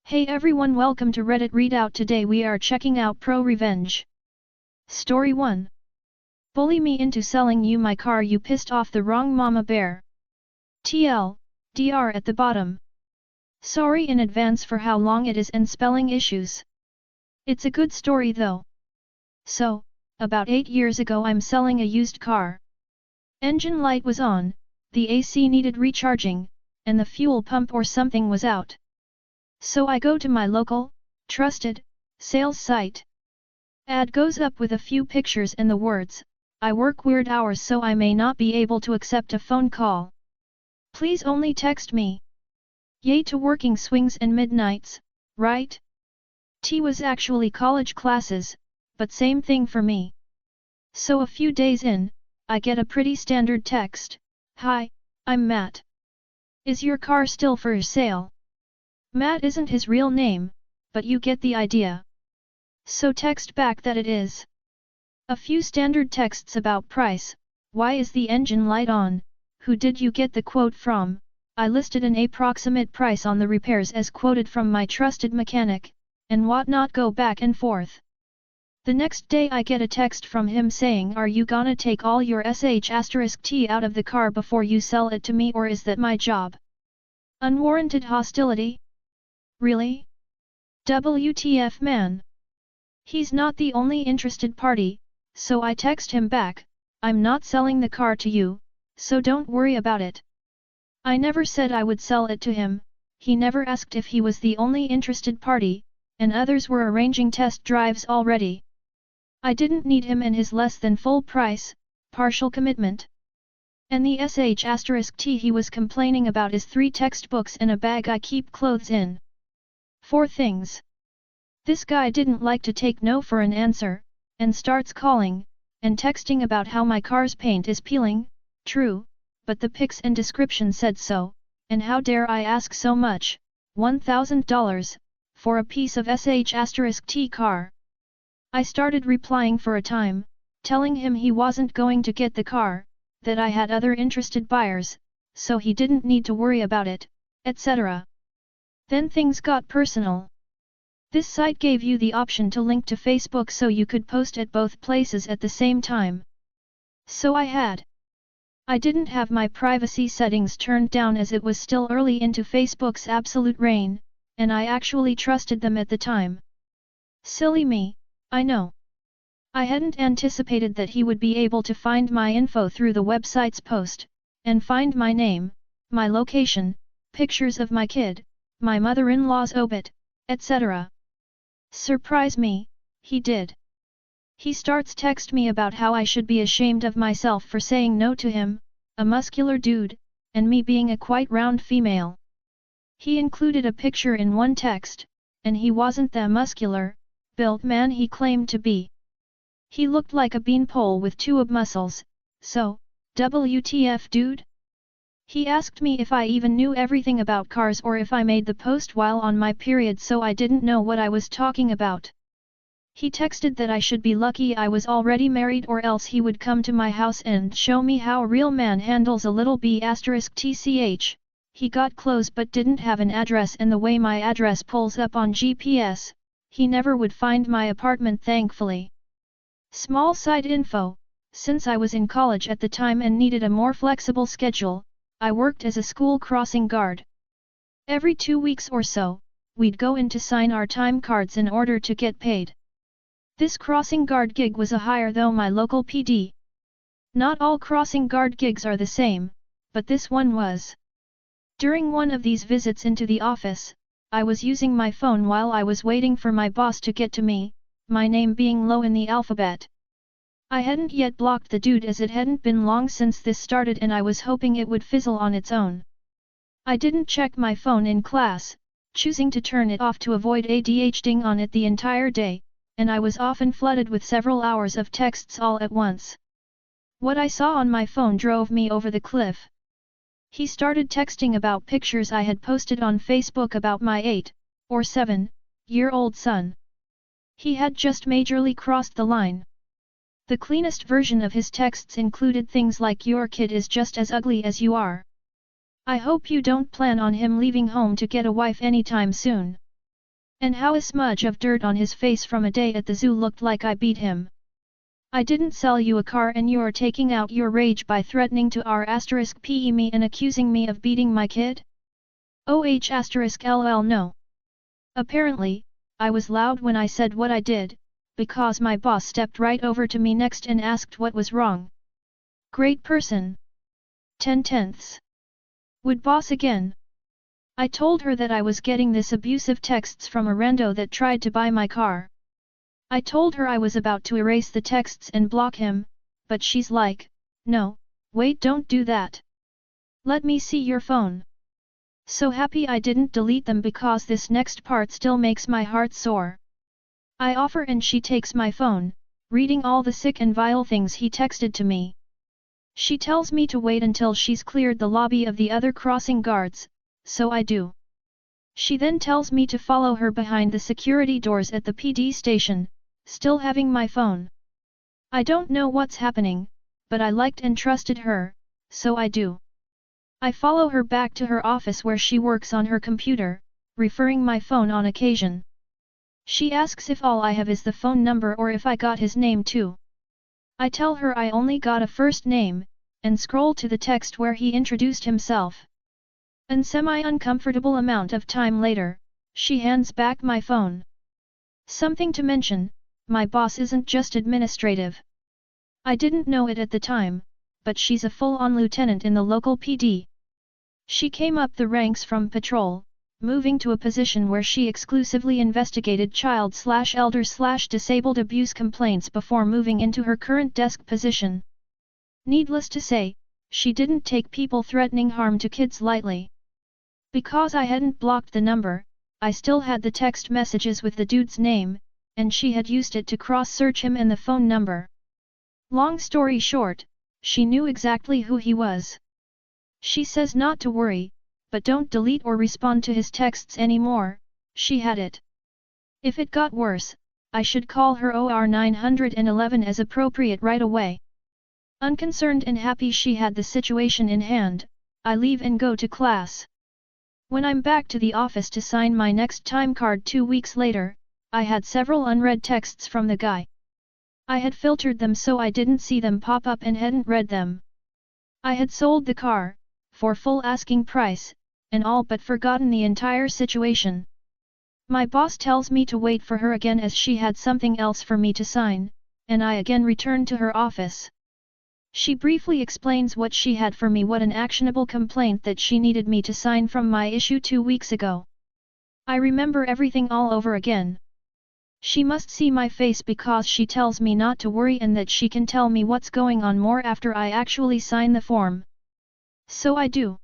Hey everyone, welcome to Reddit Readout. Today we are checking out ProRevenge. Story 1. Bully me into selling you my car, you pissed off the wrong mama bear. TLDR at the bottom. Sorry in advance for how long it is and spelling issues. It's a good story though. So, about 8 years ago I'm selling a used car. Engine light was on, the AC needed recharging, and the fuel pump or something was out. So I go to my local, trusted, sales site. Ad goes up with a few pictures and the words, "I work weird hours so I may not be able to accept a phone call. Please only text me." Yay to working swings and midnights, right? T was actually college classes, but same thing for me. So a few days in, I get a pretty standard text, "Hi, I'm Matt. Is your car still for sale?" Matt isn't his real name, but you get the idea. So text back that it is. A few standard texts about price, why is the engine light on, who did you get the quote from, I listed an approximate price on the repairs as quoted from my trusted mechanic, and whatnot, go back and forth. The next day I get a text from him saying, are you gonna take all your sh*t out of the car before you sell it to me, or is that my job? Unwarranted hostility? Really? WTF man. He's not the only interested party, so I text him back, I'm not selling the car to you, so don't worry about it. I never said I would sell it to him, he never asked if he was the only interested party, and others were arranging test drives already. I didn't need him and his less than full price, partial commitment. And the sh*t he was complaining about is 3 textbooks and a bag I keep clothes in. 4 things. This guy didn't like to take no for an answer, and starts calling, and texting about how my car's paint is peeling, true, but the pics and description said so, and how dare I ask so much, $1,000, for a piece of sh*t car. I started replying for a time, telling him he wasn't going to get the car, that I had other interested buyers, so he didn't need to worry about it, etc. Then things got personal. This site gave you the option to link to Facebook so you could post at both places at the same time. So I had. I didn't have my privacy settings turned down as it was still early into Facebook's absolute reign, and I actually trusted them at the time. Silly me, I know. I hadn't anticipated that he would be able to find my info through the website's post, and find my name, my location, pictures of my kid, my mother-in-law's obit, etc. Surprise me, he did. He starts text me about how I should be ashamed of myself for saying no to him, a muscular dude, and me being a quite round female. He included a picture in one text, and he wasn't the muscular, built man he claimed to be. He looked like a beanpole with 2 of muscles, so, WTF dude? He asked me if I even knew everything about cars or if I made the post while on my period so I didn't know what I was talking about. He texted that I should be lucky I was already married or else he would come to my house and show me how a real man handles a little b*tch. He got close but didn't have an address, and the way my address pulls up on GPS, he never would find my apartment thankfully. Small side info, since I was in college at the time and needed a more flexible schedule, I worked as a school crossing guard. Every 2 weeks or so, we'd go in to sign our time cards in order to get paid. This crossing guard gig was a hire though my local PD. Not all crossing guard gigs are the same, but this one was. During one of these visits into the office, I was using my phone while I was waiting for my boss to get to me, my name being low in the alphabet. I hadn't yet blocked the dude as it hadn't been long since this started and I was hoping it would fizzle on its own. I didn't check my phone in class, choosing to turn it off to avoid ADHDing on it the entire day, and I was often flooded with several hours of texts all at once. What I saw on my phone drove me over the cliff. He started texting about pictures I had posted on Facebook about my 8 or 7-year-old son. He had just majorly crossed the line. The cleanest version of his texts included things like, your kid is just as ugly as you are. I hope you don't plan on him leaving home to get a wife anytime soon. And how a smudge of dirt on his face from a day at the zoo looked like I beat him. I didn't sell you a car and you're taking out your rage by threatening to r*pe me and accusing me of beating my kid? Oh**lol no. Apparently, I was loud when I said what I did, because my boss stepped right over to me next and asked what was wrong. Great person. 10/10. Would boss again. I told her that I was getting this abusive texts from a rando that tried to buy my car. I told her I was about to erase the texts and block him, but she's like, no, wait, don't do that. Let me see your phone. So happy I didn't delete them because this next part still makes my heart sore. I offer and she takes my phone, reading all the sick and vile things he texted to me. She tells me to wait until she's cleared the lobby of the other crossing guards, so I do. She then tells me to follow her behind the security doors at the PD station, still having my phone. I don't know what's happening, but I liked and trusted her, so I do. I follow her back to her office where she works on her computer, referring my phone on occasion. She asks if all I have is the phone number or if I got his name too. I tell her I only got a first name, and scroll to the text where he introduced himself. An semi-uncomfortable amount of time later, she hands back my phone. Something to mention, my boss isn't just administrative. I didn't know it at the time, but she's a full-on lieutenant in the local PD. She came up the ranks from patrol, moving to a position where she exclusively investigated child/elder/disabled abuse complaints before moving into her current desk position. Needless to say, she didn't take people threatening harm to kids lightly. Because I hadn't blocked the number, I still had the text messages with the dude's name, and she had used it to cross-search him and the phone number. Long story short, she knew exactly who he was. She says not to worry, but don't delete or respond to his texts anymore, she had it. If it got worse, I should call her OR 911 as appropriate right away. Unconcerned and happy she had the situation in hand, I leave and go to class. When I'm back to the office to sign my next time card 2 weeks later, I had several unread texts from the guy. I had filtered them so I didn't see them pop up and hadn't read them. I had sold the car, for full asking price, and all but forgotten the entire situation. My boss tells me to wait for her again as she had something else for me to sign, and I again return to her office. She briefly explains what she had for me, what an actionable complaint that she needed me to sign from my issue 2 weeks ago. I remember everything all over again. She must see my face because she tells me not to worry and that she can tell me what's going on more after I actually sign the form. So I do.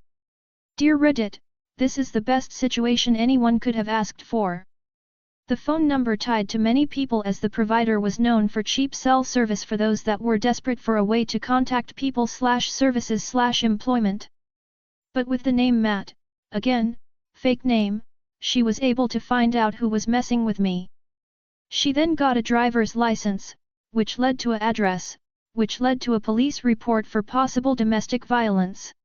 Dear Reddit, this is the best situation anyone could have asked for. The phone number tied to many people as the provider was known for cheap cell service for those that were desperate for a way to contact people/services/employment. But with the name Matt, again, fake name, she was able to find out who was messing with me. She then got a driver's license, which led to an address, which led to a police report for possible domestic violence.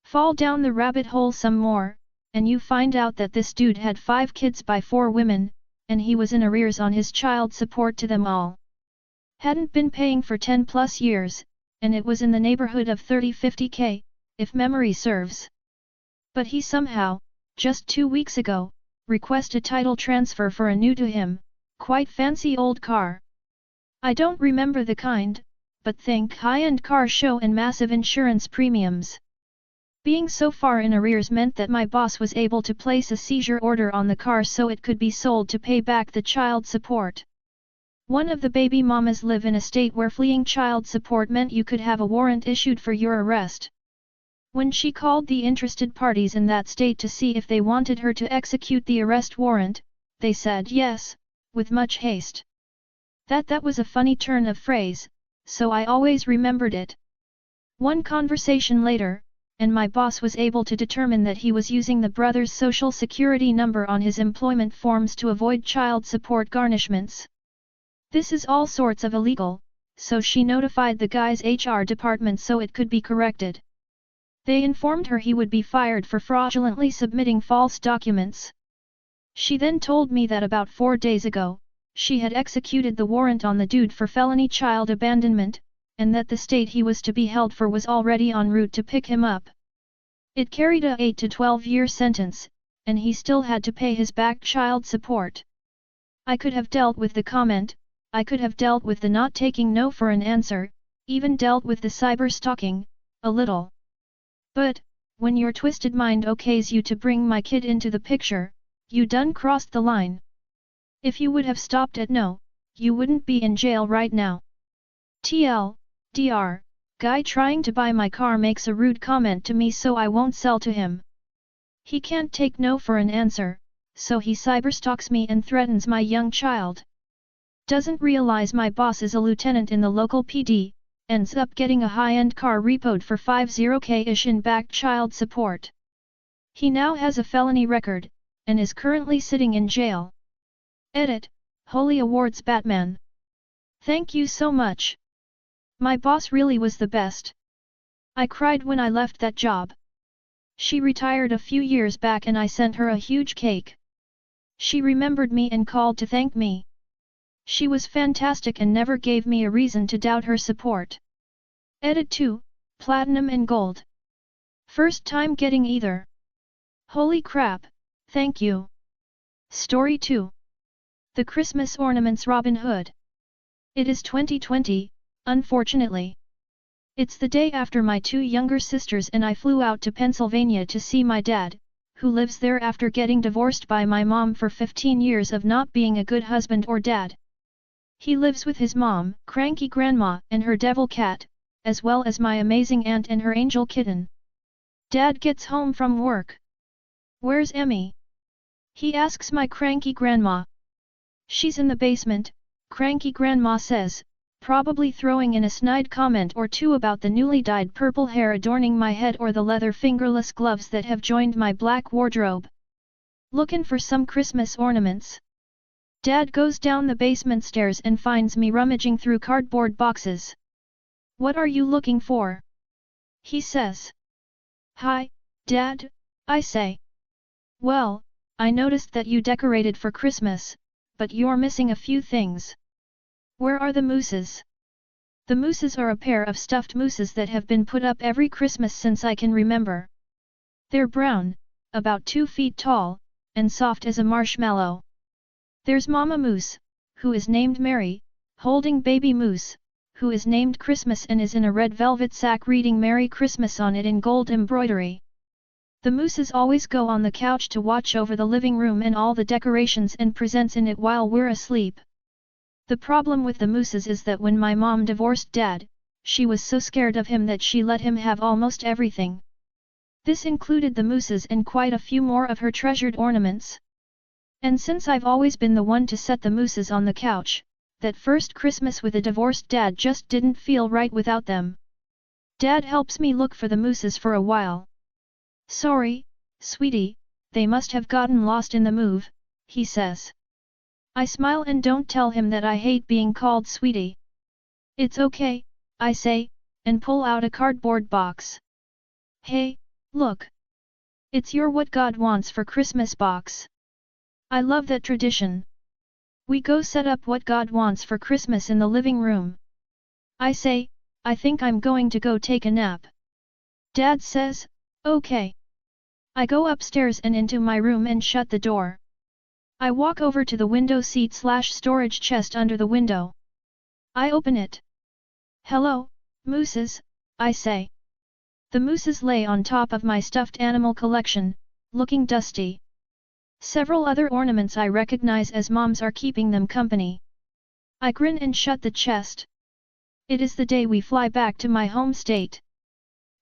Fall down the rabbit hole some more, and you find out that this dude had 5 kids by 4 women, and he was in arrears on his child support to them all. Hadn't been paying for 10+ years, and it was in the neighborhood of 30–50K, if memory serves. But he somehow, just 2 weeks ago, requested a title transfer for a new to him, quite fancy old car. I don't remember the kind, but think high-end car show and massive insurance premiums. Being so far in arrears meant that my boss was able to place a seizure order on the car so it could be sold to pay back the child support. One of the baby mamas live in a state where fleeing child support meant you could have a warrant issued for your arrest. When she called the interested parties in that state to see if they wanted her to execute the arrest warrant, they said yes, with much haste. That was a funny turn of phrase, so I always remembered it. One conversation later, and my boss was able to determine that he was using the brother's social security number on his employment forms to avoid child support garnishments. This is all sorts of illegal, so she notified the guy's HR department so it could be corrected. They informed her he would be fired for fraudulently submitting false documents. She then told me that about 4 days ago, she had executed the warrant on the dude for felony child abandonment, and that the state he was to be held for was already en route to pick him up. It carried a 8 to 12-year sentence, and he still had to pay his back child support. I could have dealt with the comment, I could have dealt with the not taking no for an answer, even dealt with the cyber-stalking, a little. But, when your twisted mind okays you to bring my kid into the picture, you done crossed the line. If you would have stopped at no, you wouldn't be in jail right now. Dr. Guy trying to buy my car makes a rude comment to me so I won't sell to him. He can't take no for an answer, so he cyberstalks me and threatens my young child. Doesn't realize my boss is a lieutenant in the local PD, ends up getting a high-end car repoed for 50k-ish in back child support. He now has a felony record, and is currently sitting in jail. Edit, Holy Awards Batman. Thank you so much. My boss really was the best. I cried when I left that job. She retired a few years back and I sent her a huge cake. She remembered me and called to thank me. She was fantastic and never gave me a reason to doubt her support. Edit 2, Platinum and Gold. First time getting either. Holy crap, thank you. Story 2. The Christmas Ornaments Robin Hood. It is 2020, unfortunately. It's the day after my 2 younger sisters and I flew out to Pennsylvania to see my dad, who lives there after getting divorced by my mom for 15 years of not being a good husband or dad. He lives with his mom, cranky grandma, and her devil cat, as well as my amazing aunt and her angel kitten. Dad gets home from work. Where's Emmy? He asks my cranky grandma. She's in the basement, cranky grandma says, probably throwing in a snide comment or two about the newly dyed purple hair adorning my head or the leather fingerless gloves that have joined my black wardrobe. Looking for some Christmas ornaments. Dad goes down the basement stairs and finds me rummaging through cardboard boxes. What are you looking for? He says. Hi, Dad, I say. Well, I noticed that you decorated for Christmas, but you're missing a few things. Where are the mooses? The mooses are a pair of stuffed mooses that have been put up every Christmas since I can remember. They're brown, about 2 feet tall, and soft as a marshmallow. There's Mama Moose, who is named Mary, holding Baby Moose, who is named Christmas and is in a red velvet sack reading Merry Christmas on it in gold embroidery. The mooses always go on the couch to watch over the living room and all the decorations and presents in it while we're asleep. The problem with the mooses is that when my mom divorced Dad, she was so scared of him that she let him have almost everything. This included the mooses and quite a few more of her treasured ornaments. And since I've always been the one to set the mooses on the couch, that first Christmas with a divorced dad just didn't feel right without them. Dad helps me look for the mooses for a while. Sorry, sweetie, they must have gotten lost in the move, he says. I smile and don't tell him that I hate being called sweetie. It's okay, I say, and pull out a cardboard box. Hey, look. It's your What God Wants for Christmas box. I love that tradition. We go set up What God Wants for Christmas in the living room. I say, I think I'm going to go take a nap. Dad says, okay. I go upstairs and into my room and shut the door. I walk over to the window seat/storage chest under the window. I open it. Hello, mooses, I say. The mooses lay on top of my stuffed animal collection, looking dusty. Several other ornaments I recognize as Mom's are keeping them company. I grin and shut the chest. It is the day we fly back to my home state.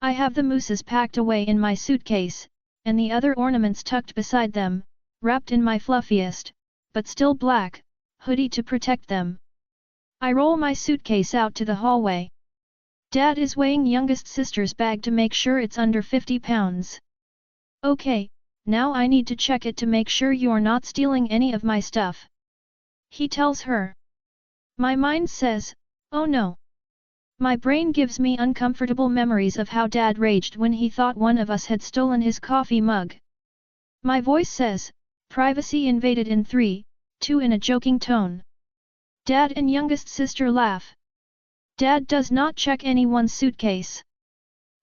I have the mooses packed away in my suitcase, and the other ornaments tucked beside them, wrapped in my fluffiest, but still black, hoodie to protect them. I roll my suitcase out to the hallway. Dad is weighing youngest sister's bag to make sure it's under 50 pounds. Okay, now I need to check it to make sure you're not stealing any of my stuff. He tells her. My mind says, oh no. My brain gives me uncomfortable memories of how Dad raged when he thought one of us had stolen his coffee mug. My voice says, Privacy invaded in 3, 2 in a joking tone. Dad and youngest sister laugh. Dad does not check anyone's suitcase.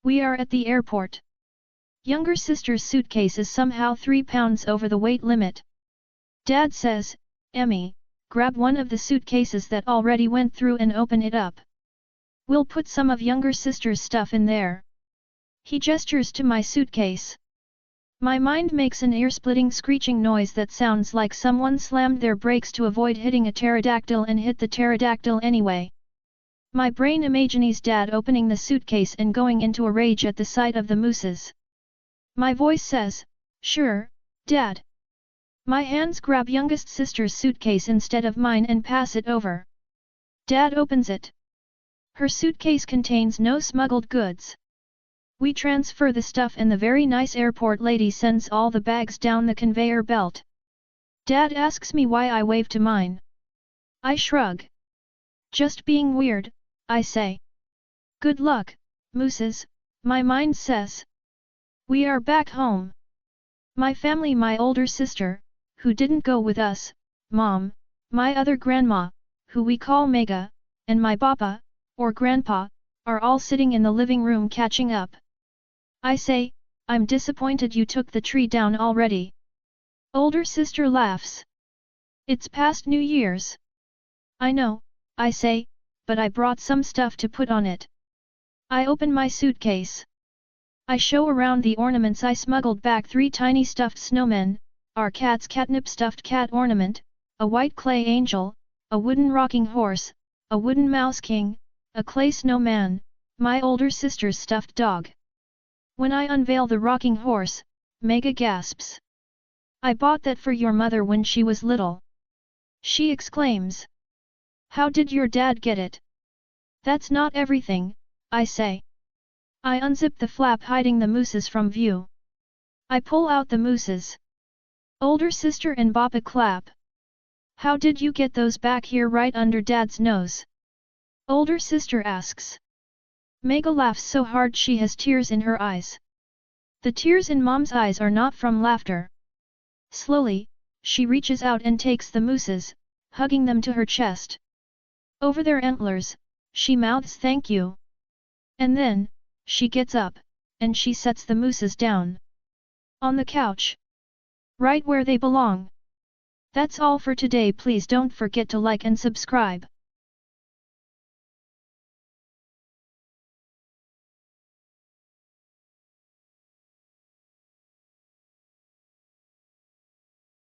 We are at the airport. Younger sister's suitcase is somehow 3 pounds over the weight limit. Dad says, Emmy, grab one of the suitcases that already went through and open it up. We'll put some of younger sister's stuff in there. He gestures to my suitcase. My mind makes an ear-splitting screeching noise that sounds like someone slammed their brakes to avoid hitting a pterodactyl and hit the pterodactyl anyway. My brain imagines Dad opening the suitcase and going into a rage at the sight of the mooses. My voice says, Sure, Dad. My hands grab youngest sister's suitcase instead of mine and pass it over. Dad opens it. Her suitcase contains no smuggled goods. We transfer the stuff and the very nice airport lady sends all the bags down the conveyor belt. Dad asks me why I wave to mine. I shrug. Just being weird, I say. Good luck, mooses, my mind says. We are back home. My family, my older sister, who didn't go with us, Mom, my other grandma, who we call Mega, and my papa, or grandpa, are all sitting in the living room catching up. I say, I'm disappointed you took the tree down already. Older sister laughs. It's past New Year's. I know, I say, but I brought some stuff to put on it. I open my suitcase. I show around the ornaments I smuggled back: 3 tiny stuffed snowmen, our cat's catnip stuffed cat ornament, a white clay angel, a wooden rocking horse, a wooden mouse king, a clay snowman, my older sister's stuffed dog. When I unveil the rocking horse, Mega gasps. I bought that for your mother when she was little. She exclaims. How did your dad get it? That's not everything, I say. I unzip the flap hiding the mooses from view. I pull out the mooses. Older sister and Papa clap. How did you get those back here right under Dad's nose? Older sister asks. Mega laughs so hard she has tears in her eyes. The tears in Mom's eyes are not from laughter. Slowly, she reaches out and takes the mooses, hugging them to her chest. Over their antlers, she mouths thank you. And then, she gets up, and she sets the mooses down. On the couch. Right where they belong. That's all for today. Please don't forget to like and subscribe.